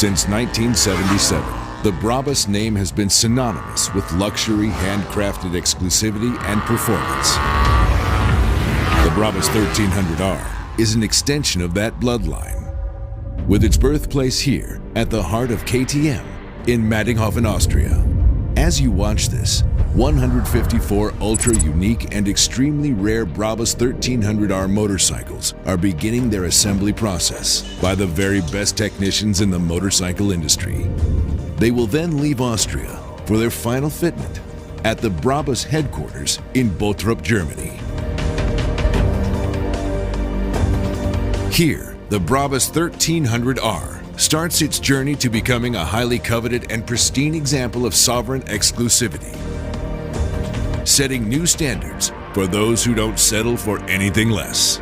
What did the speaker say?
Since 1977, the Brabus name has been synonymous with luxury, handcrafted exclusivity, and performance. The Brabus 1300R is an extension of that bloodline, with its birthplace here at the heart of KTM in Maddinghofen, Austria. As you watch this, 154 ultra-unique and extremely rare Brabus 1300R motorcycles are beginning their assembly process by the very best technicians in the motorcycle industry. They will then leave Austria for their final fitment at the Brabus headquarters in Bottrup, Germany. Here, the Brabus 1300R starts its journey to becoming a highly coveted and pristine example of sovereign exclusivity, setting new standards for those who don't settle for anything less.